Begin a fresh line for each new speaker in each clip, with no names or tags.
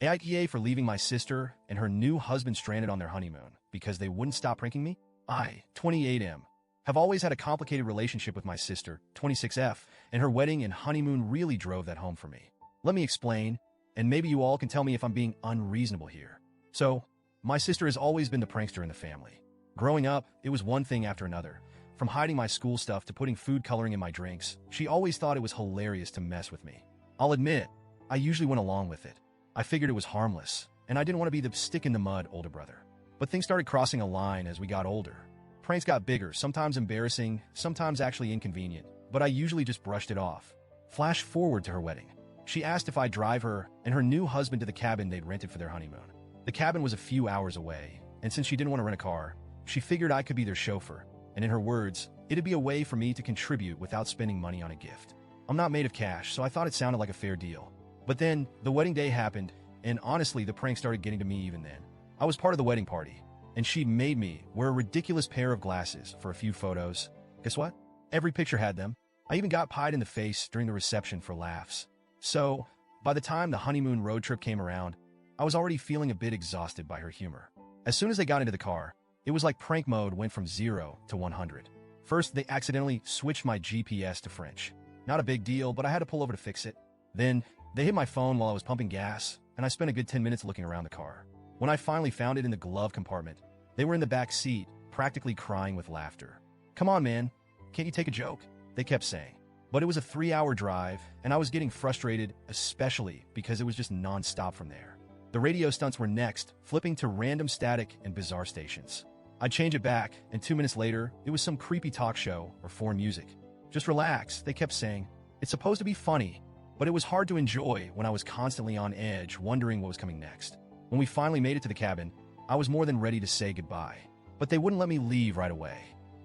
AITA for leaving my sister and her new husband stranded on their honeymoon because they wouldn't stop pranking me? I, 28M, have always had a complicated relationship with my sister, 26F, and her wedding and honeymoon really drove that home for me. Let me explain, and maybe you all can tell me if I'm being unreasonable here. So, my sister has always been the prankster in the family. Growing up, it was one thing after another. From hiding my school stuff to putting food coloring in my drinks, she always thought it was hilarious to mess with me. I'll admit, I usually went along with it. I figured it was harmless, and I didn't want to be the stick-in-the-mud older brother. But things started crossing a line as we got older. Pranks got bigger, sometimes embarrassing, sometimes actually inconvenient, but I usually just brushed it off. Flash forward to her wedding. She asked if I'd drive her and her new husband to the cabin they'd rented for their honeymoon. The cabin was a few hours away, and since she didn't want to rent a car, she figured I could be their chauffeur, and in her words, it'd be a way for me to contribute without spending money on a gift. I'm not made of cash, so I thought it sounded like a fair deal. But then, the wedding day happened, and honestly, the prank started getting to me even then. I was part of the wedding party, and she made me wear a ridiculous pair of glasses for a few photos. Guess what? Every picture had them. I even got pied in the face during the reception for laughs. So, by the time the honeymoon road trip came around, I was already feeling a bit exhausted by her humor. As soon as they got into the car, it was like prank mode went from 0 to 100. First, they accidentally switched my GPS to French. Not a big deal, but I had to pull over to fix it. Then, they hit my phone while I was pumping gas, and I spent a good 10 minutes looking around the car. When I finally found it in the glove compartment, they were in the back seat, practically crying with laughter. "Come on, man. Can't you take a joke?" they kept saying. But it was a 3-hour drive, and I was getting frustrated, especially because it was just non-stop from there. The radio stunts were next, flipping to random static and bizarre stations. I'd change it back, and 2 minutes later, it was some creepy talk show or foreign music. "Just relax," they kept saying. "It's supposed to be funny." But it was hard to enjoy when I was constantly on edge, wondering what was coming next. When we finally made it to the cabin, I was more than ready to say goodbye. But they wouldn't let me leave right away.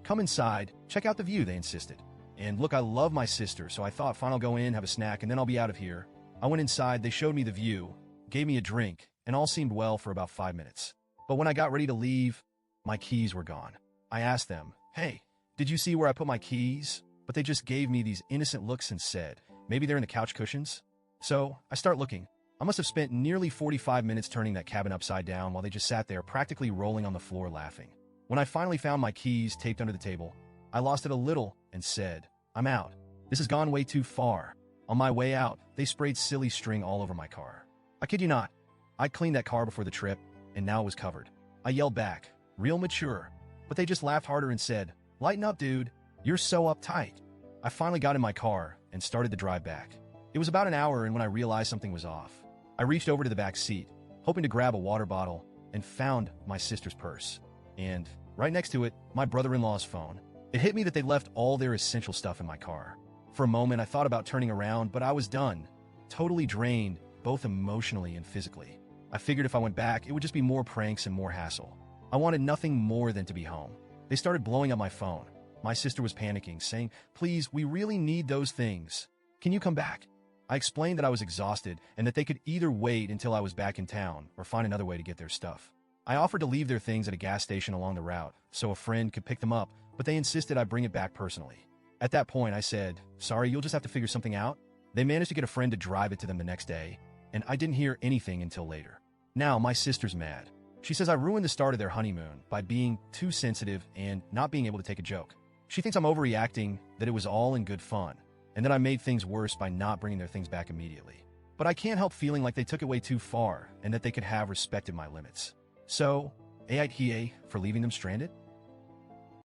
"Come inside, check out the view," they insisted. And look, I love my sister, so I thought, fine, I'll go in, have a snack, and then I'll be out of here. I went inside, they showed me the view, gave me a drink, and all seemed well for about 5 minutes. But when I got ready to leave, my keys were gone. I asked them, "Hey, did you see where I put my keys?" But they just gave me these innocent looks and said, "Maybe they're in the couch cushions?" So I start looking. I must have spent nearly 45 minutes turning that cabin upside down while they just sat there practically rolling on the floor laughing. When I finally found my keys taped under the table, I lost it a little and said, "I'm out. This has gone way too far." On my way out, they sprayed silly string all over my car. I kid you not. I cleaned that car before the trip, and now it was covered. I yelled back, real mature, but they just laughed harder and said, "Lighten up, dude. You're so uptight." I finally got in my car and started the drive back. It was about an hour, and when I realized something was off, I reached over to the back seat, hoping to grab a water bottle, and found my sister's purse. And right next to it, my brother-in-law's phone. It hit me that they left all their essential stuff in my car. For a moment, I thought about turning around, but I was done. Totally drained, both emotionally and physically. I figured if I went back, it would just be more pranks and more hassle. I wanted nothing more than to be home. They started blowing up my phone. My sister was panicking, saying, "Please, we really need those things. Can you come back?" I explained that I was exhausted and that they could either wait until I was back in town or find another way to get their stuff. I offered to leave their things at a gas station along the route so a friend could pick them up, but they insisted I bring it back personally. At that point, I said, "Sorry, you'll just have to figure something out." They managed to get a friend to drive it to them the next day, and I didn't hear anything until later. Now, my sister's mad. She says I ruined the start of their honeymoon by being too sensitive and not being able to take a joke. She thinks I'm overreacting, that it was all in good fun, and that I made things worse by not bringing their things back immediately. But I can't help feeling like they took it way too far and that they could have respected my limits. So, AITA for leaving them stranded?